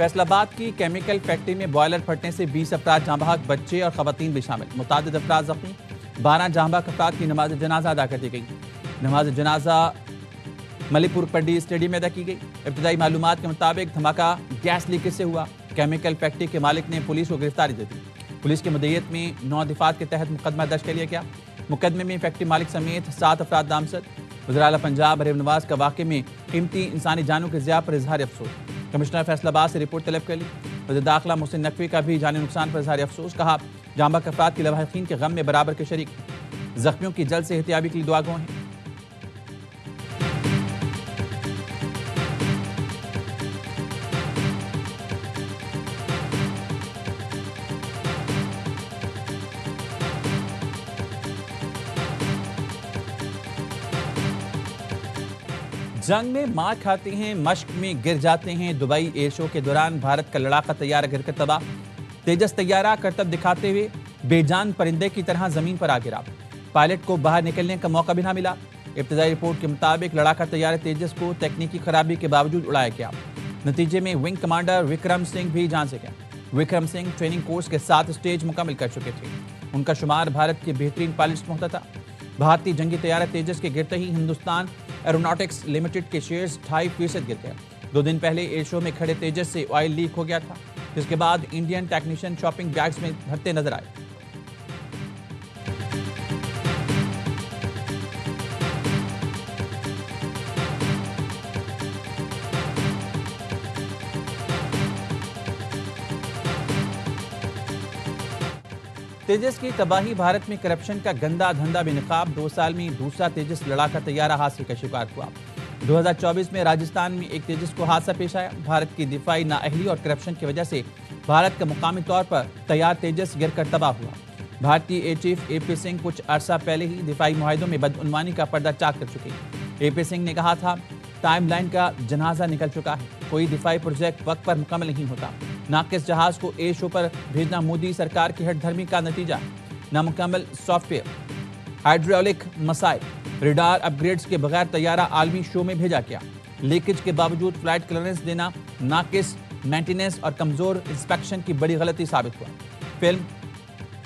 फैसलाबाद की chemical factory में boiler फटने से 20 अफराद जाँ बहक, बच्चे और खवातीन भी शामिल। मुतादिद अफराद जख्मी, 12 जाँ बहक अफराद की नमाज जनाजा अदा कर दी गई। नमाज जनाजा मलिकपुर पड्डी स्टेडियम में अदा की गई। इब्तदाई मालूमात के मुताबिक धमाका गैस लीकेज से हुआ। केमिकल फैक्ट्री के मालिक ने पुलिस को गिरफ्तारी दे दी। पुलिस की मुद्दईयत में 9 दिफात के तहत मुकदमा दर्ज कर लिया गया। मुकदमे में फैक्ट्री मालिक समेत 7 अफराद नामजद। वज़ीर आला पंजाब मरीम नवाज का वाक़े में कीमती इंसानी जानों के ज़िया पर इजहार अफसोस। कमिश्नर फैसलाबाद से रिपोर्ट तलब कर ली। वज़ीर दाखिला मोहसिन नकवी का भी जानी नुकसान पर इजहार अफसोस। कहा जाँ बहक अफराद की लवाहिकीन के गम में बराबर के शरीक। जख्मियों की जल्द से एहतियाबी के लिए दुआ गो हैं। जंग में मार खाते हैं, मश्क में गिर जाते हैं। दुबई एयर शो के दौरान भारत का लड़ाका तैयारा गिरकर तबाह। तेजस तैयारा करतब दिखाते हुए बेजान परिंदे की तरह जमीन पर आ गिरा। पायलट को बाहर निकलने का मौका भी ना मिला। इब्तदाई रिपोर्ट के मुताबिक लड़ाका तैयारा तेजस को तकनीकी खराबी के बावजूद उड़ाया गया। नतीजे में विंग कमांडर विक्रम सिंह भी जान से गया। विक्रम सिंह ट्रेनिंग कोर्स के 7 स्टेज मुकम्मल कर चुके थे। उनका शुमार भारत के बेहतरीन पायलट्स में होता था। भारतीय जंगी तैयारा तेजस के गिरते ही हिंदुस्तान एरोनॉटिक्स लिमिटेड के शेयर्स 2.5% गिर गए। 2 दिन पहले एयर शो में खड़े तेजस से ऑयल लीक हो गया था, जिसके बाद इंडियन टेक्नीशियन शॉपिंग बैग्स में भरते नजर आए। तेजस की तबाही, भारत में करप्शन का गंदा धंधा बेनकाब। 2 साल में दूसरा तेजस लड़ाका तैयारा हादसे का शिकार हुआ। 2024 में राजस्थान में एक तेजस को हादसा पेश आया। भारत की दिफाई नाअहली और करप्शन की वजह से भारत का मुकामी तौर पर तैयार तेजस गिरकर तबाह हुआ। भारतीय एयर चीफ AP सिंह कुछ अरसा पहले ही दिफाई मुआहिदों में बदउनवानी का पर्दा चाक कर चुके। AP सिंह ने कहा था, टाइमलाइन का जनाजा निकल चुका है। कोई दिफाई प्रोजेक्ट वक्त पर मुकम्मल नहीं होता। नाकिस जहाज को एयर शो पर भेजना मोदी सरकार की हठधर्मी का नतीजा। नामुकम्मल सॉफ्टवेयर, हाइड्रोलिक मसाइल, रडार अपग्रेड्स के बगैर तैयारा आलमी शो में भेजा गया। लीकेज के बावजूद फ्लाइट क्लियरेंस देना, नाकिस मेंटेनेंस और कमजोर इंस्पेक्शन की बड़ी गलती साबित हुआ। फिल्म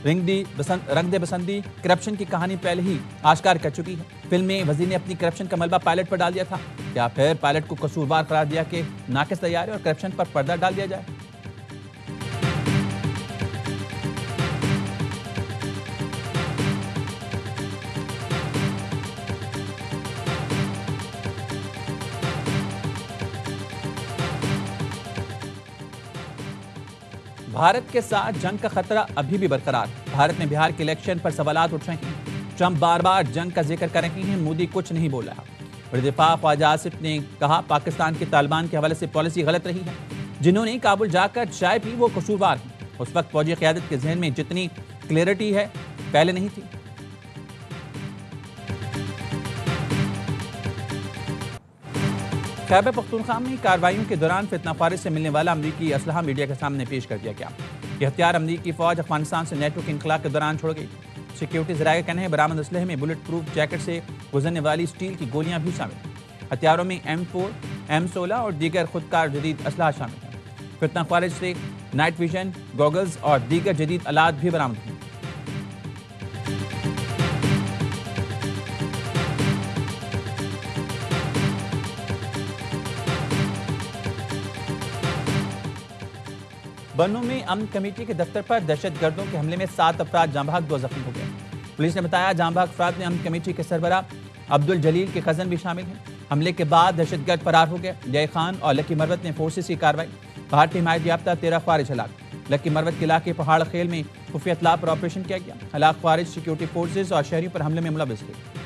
रंग दे बसंती करप्शन की कहानी पहले ही आश्कार कर चुकी है। फिल्म में वजीर ने अपनी करप्शन का मलबा पायलट पर डाल दिया था। या फिर पायलट को कसूरवार करार दिया कि नाकिस तैयारी और करप्शन पर पर्दा डाल दिया जाए। भारत के साथ जंग का खतरा अभी भी बरकरार। भारत में बिहार के इलेक्शन पर सवालात उठ रहे हैं। ट्रंप बार बार जंग का जिक्र कर रहे हैं, मोदी कुछ नहीं बोल रहा। वज़ीर दिफा ख्वाजा आसिफ ने कहा, पाकिस्तान की तालिबान के हवाले से पॉलिसी गलत रही है। जिन्होंने काबुल जाकर चाय पी वो कसूरवार हैं। उस वक्त फौजी क़यादत के जहन में जितनी क्लियरिटी है पहले नहीं थी। खैबर पख्तूनख्वा में कार्रवाइयों के दौरान फितनाखारी से मिलने वाला अमरीकी असलहा मीडिया के सामने पेश कर दिया गया। यह हथियार अमरीकी फौज अफगानिस्तान से नेटो के इंखला के दौरान छोड़ गई। सिक्योरिटी ज़राए का कहना है, बरामद असलहे में बुलेट प्रूफ जैकेट से गुजरने वाली स्टील की गोलियां भी शामिल। हथियारों में M4, M16 और दीगर खुदकार जदीद असलहा शामिल है। फितनाखारी से नाइट विजन गॉगल्स और दीगर जदीद आलात भी बरामद हुए। बन्नू में अमन कमेटी के दफ्तर पर दहशतगर्दों के हमले में 7 अफराद जाँ बहक, 2 जख्मी हो गए। पुलिस ने बताया, जाँ बहक अफराद में अमन कमेटी के सरबराह अब्दुल जलील के कजन भी शामिल हैं। हमले के बाद दहशतगर्द फरार हो गए। जय खान और लकी मरवत ने फोर्सेस की कार्रवाई। भारतीय हिमायत याफ्ता 13 ख्वारिज हलाक। लकी मरवत के इलाके पहाड़ खेल में खुफिया इत्तला पर ऑपरेशन किया गया। हलाक ख्वारिज सिक्योरिटी फोर्सेज और शहरियों पर हमले में मुलविस थे।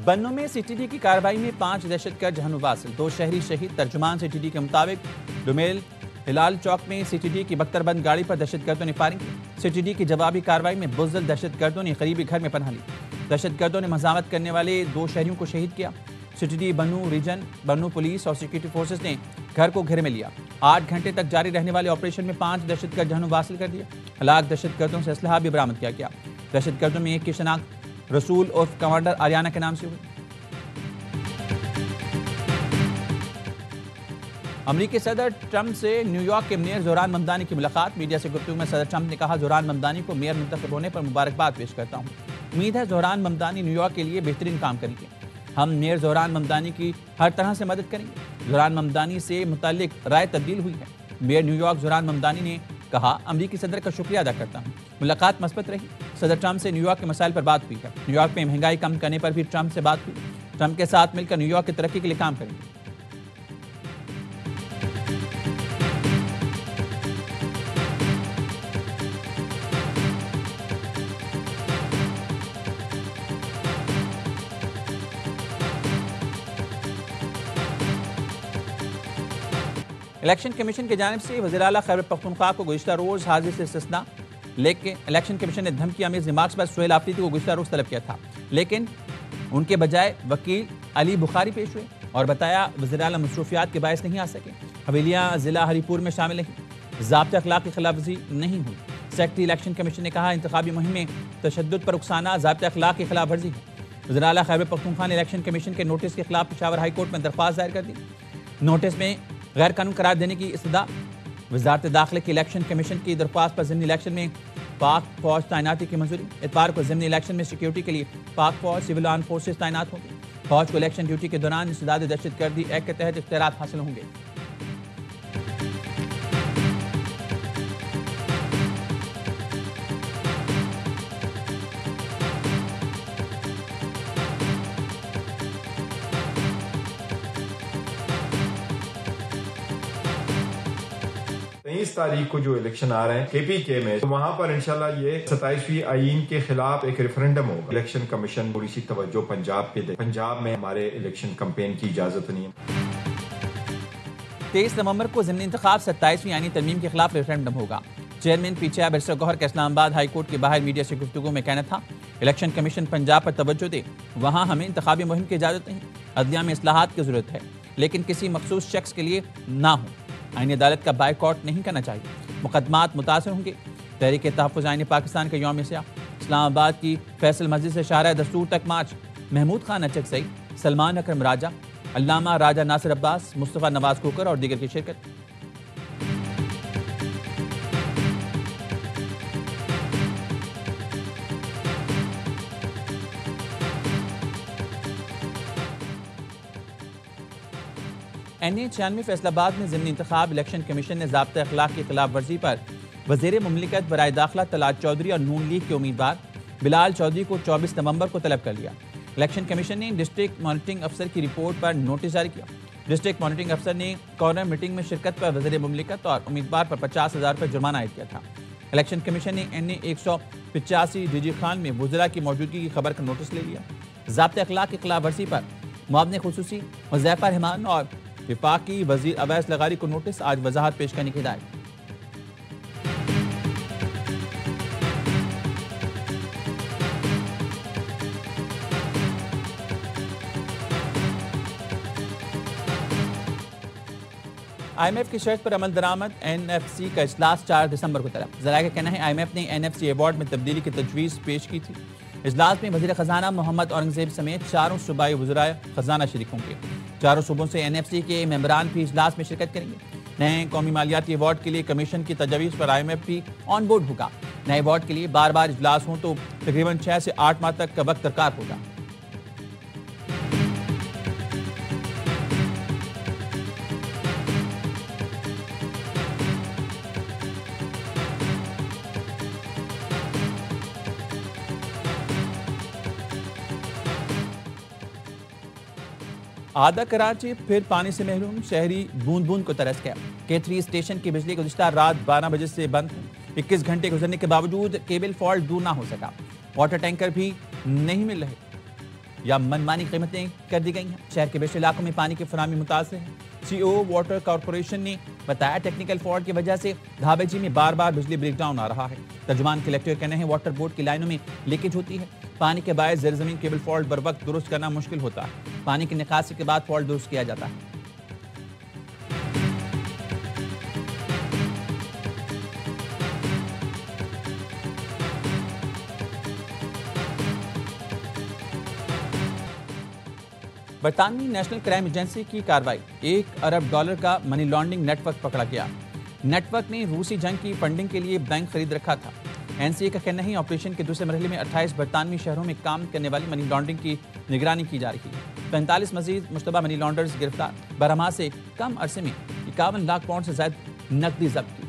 बन्नू में CTD की कार्रवाई में 5 दहशतगर्द जहनुवासिल, 2 शहरी शहीद। तर्जुमान CTD के मुताबिक डुमेल हिलाल चौक में CTD की बख्तरबंद गाड़ी पर दहशतगर्दों ने फायरिंग की। CTD की जवाबी कार्रवाई में बुज़दिल दहशतगर्दों ने करीबी घर में पनाह ली। दहशतगर्दों ने मज़ामत करने वाले 2 शहरियों को शहीद किया। सिटी बन्नू रीजन, बन्नू पुलिस और सिक्योरिटी फोर्सेस ने घर को घेरे में लिया। 8 घंटे तक जारी रहने वाले ऑपरेशन में 5 दहशतगर्द जहनुम हासिल कर दिए। हलाक दहशतगर्दों से असलहा भी बरामद किया गया। दहशतगर्दों में एक की शनाख्त रसूल उर्फ कमांडर आर्याना के नाम से हुई। अमरीकी सदर ट्रंप से न्यूयॉर्क के मेयर जोरान ममदानी की मुलाकात। मीडिया से गुफ्तगू में सदर ट्रंप ने कहा, जोरान ममदानी को मेयर मुंतखब होने पर मुबारकबाद पेश करता हूँ। उम्मीद है जोरान ममदानी न्यूयॉर्क के लिए बेहतरीन काम करेंगे। हम मेयर जोरान ममदानी की हर तरह से मदद करेंगे। जोरान ममदानी से मुताल्लिक राय तब्दील हुई है। मेयर न्यूयॉर्क जोरान ममदानी ने कहा, अमरीकी सदर का शुक्रिया अदा करता हूँ। मुलाकात मस्बत रही। सदर ट्रंप से न्यूयॉर्क के मसाइल पर बात हुई है। न्यूयॉर्क में महंगाई कम करने पर भी ट्रंप से बात हुई। ट्रंप के साथ मिलकर न्यूयॉर्क की तरक्की के लिए काम करेंगे। इलेक्शन कमीशन की जानिब से वज़ीर आला खैबर पख्तूनख्वा को गुज़िश्ता रोज़ हाजिर से इस्तिस्ना, लेकिन इलेक्शन कमीशन ने धमकी आमेज़ रिमार्क्स पर सुहेल आफरीदी को गुज़िश्ता रोज़ तलब किया था, लेकिन उनके बजाय वकील अली बुखारी पेश हुए और बताया वज़ीर आला मसरूफियात के बायस नहीं आ सके। हवेलियाँ ज़िला हरीपुर में शामिल नहीं। ज़ाब्ते अखलाक की खिलाफवर्जी नहीं हुई। सेक्रेटरी इलेक्शन कमीशन ने कहा, इंतखाबी मुहिम में तशद्दुद पर उकसाना ज़ाब्ते अखलाक की खिलाफवर्जी है। वज़ीर आला खैबर पख्तूनख्वा ने इलेक्शन कमीशन के नोटिस के खिलाफ पेशावर हाई कोर्ट में दरख्वास्त दायर कर दी। नोटिस में गैर कानून करार देने की इस्तदा, वज़ारत दाखिले की इलेक्शन कमीशन की दरख्वास्त पर ज़िमनी इलेक्शन में पाक फौज तैनाती की मंजूरी। इतवार को ज़िमनी इलेक्शन में सिक्योरिटी के लिए पाक फौज सिविल आर्म फोर्सेज तैनात होंगी। फौज को इलेक्शन ड्यूटी के दौरान इंसदाद दहशतगर्दी एक्ट के तहत इख्तियारात हासिल होंगे। तेईस तारीख को जो इलेक्शन आ रहे हैं KPK में, तो वहाँ पर इंशाल्लाह ये 27वीं आईन के खिलाफ एक रेफरेंडम होगा। इलेक्शन कमीशन थोड़ी सी तवज्जो पंजाब पे दे। पंजाब में हमारे इलेक्शन कैंपेन की इजाजत नहीं है। 23 नवंबर को ज़िमनी इंतखाब 27वीं आईनी तरमीम के खिलाफ रेफरेंडम होगा। चेयरमैन पीछे बैरिस्टर गौहर का इस्लामाबाद हाई कोर्ट के बाहर मीडिया से गुफ्तगू में कहना था, इलेक्शन कमीशन पंजाब पर तवज्जो दे, वहाँ हमें इंतखाबी मुहिम की इजाजत नहीं। अदलिया में इस्लाहात की जरूरत है, लेकिन किसी मखसूस शख्स के लिए ना हो। आईनी अदालत का बाइकआउट नहीं करना चाहिए। मुकदमात मुतासर होंगे। तहरीक तहफ़्फ़ुज़ आईन पाकिस्तान के यौम से इस्लामाबाद की फैसल मस्जिद से शाहराह दस्तूर तक मार्च। महमूद खान अचकज़ई, सलमान अकरम राजा, अल्लामा राजा नासिर अब्बास, मुस्तफ़ा नवाज खोकर और दीगर की शिरकत। NA-96 फैसलाबाद में ज़िमनी इंतखाब इलेक्शन कमीशन ने ज़ाब्ते अखलाक की खिलाफ वर्जी पर वज़ीर मुमलिकत बराए दाखिला तलात चौधरी और नून लीग के उम्मीदवार बिलाल चौधरी को 24 नवंबर को तलब कर लिया। इलेक्शन कमीशन ने डिस्ट्रिक्ट मॉनिटरिंग अफसर की रिपोर्ट पर नोटिस जारी किया। डिस्ट्रिक्ट मॉनिटरिंग अफसर ने कॉर्नर मीटिंग में शिरकत पर वज़ीर मुमलिकत और उम्मीदवार पर 50,000 रुपये जुर्माना आयद किया था। इलेक्शन कमीशन ने NA-185 DG खान में वज़रा की मौजूदगी की खबर का नोटिस ले लिया। ज़ाब्ते अखलाक की खिलाफ वर्जी पर मुआवने खुसूसी हुज़ैफा रहमान और विफाकी वज़ीर अवैस लगारी को नोटिस, आज वजाहत पेश करने की हिदायत। IMF की शर्त पर अमल दरामद। NFC का इजलास 4 दिसंबर को तलब। ज़राए का कहना है IMF ने NFC अवार्ड में तब्दीली की तजवीज़ पेश की थी। इजलास में वज़ीर ख़जाना मोहम्मद औरंगज़ेब समेत चारों सूबाई वज़राए ख़जाना शरीक होंगे। चारों सूबों से NFC के मेंबरान भी इजलास में शिरकत करेंगे। नए कौमी मालियाती अवार्ड के लिए कमीशन की तजवीज़ पर IMF भी ऑन बोर्ड होगा। नए अवार्ड के लिए बार बार इजलास हों तो तकरीबन 6 से 8 माह तक का वक्त दरकार होगा। आधा कराची फिर पानी से महरूम, शहरी बूंद बूंद को तरस गया। K3 स्टेशन की बिजली गुज़िश्ता रात 12 बजे से बंद है। 21 घंटे गुजरने के बावजूद केबल फॉल्ट दूर ना हो सका। वाटर टैंकर भी नहीं मिल रहे या मनमानी कीमतें कर दी गई हैं। शहर के बेशतर इलाकों में पानी की फराहमी मुतासर है। CO वाटर कॉरपोरेशन ने बताया टेक्निकल फॉल्ट की वजह से धाबेची में बार बार बिजली ब्रेकडाउन आ रहा है। तर्जुमान कलेक्टर कहने हैं वाटर बोर्ड की लाइनों में लीकेज होती है। पानी के बायस ज़ेर ज़मीन केबल फॉल्ट बर वक्त दुरुस्त करना मुश्किल होता है। पानी की निकासी के बाद फॉल्ट दुरुस्त किया जाता है। बरतानवी नेशनल क्राइम एजेंसी की कार्रवाई, $1 अरब का मनी लॉन्ड्रिंग नेटवर्क पकड़ा गया। नेटवर्क ने रूसी जंग की फंडिंग के लिए बैंक खरीद रखा था। एनसीए का कहना है ऑपरेशन के दूसरे मरहले में 28 बरतानवी शहरों में काम करने वाली मनी लॉन्ड्रिंग की निगरानी की जा रही है। 45 मजीद मुश्तबा मनी लॉन्डर्स गिरफ्तार। बरहमा से कम अरसे में 51 लाख पाउंड से ज्यादा नकदी जब्त की।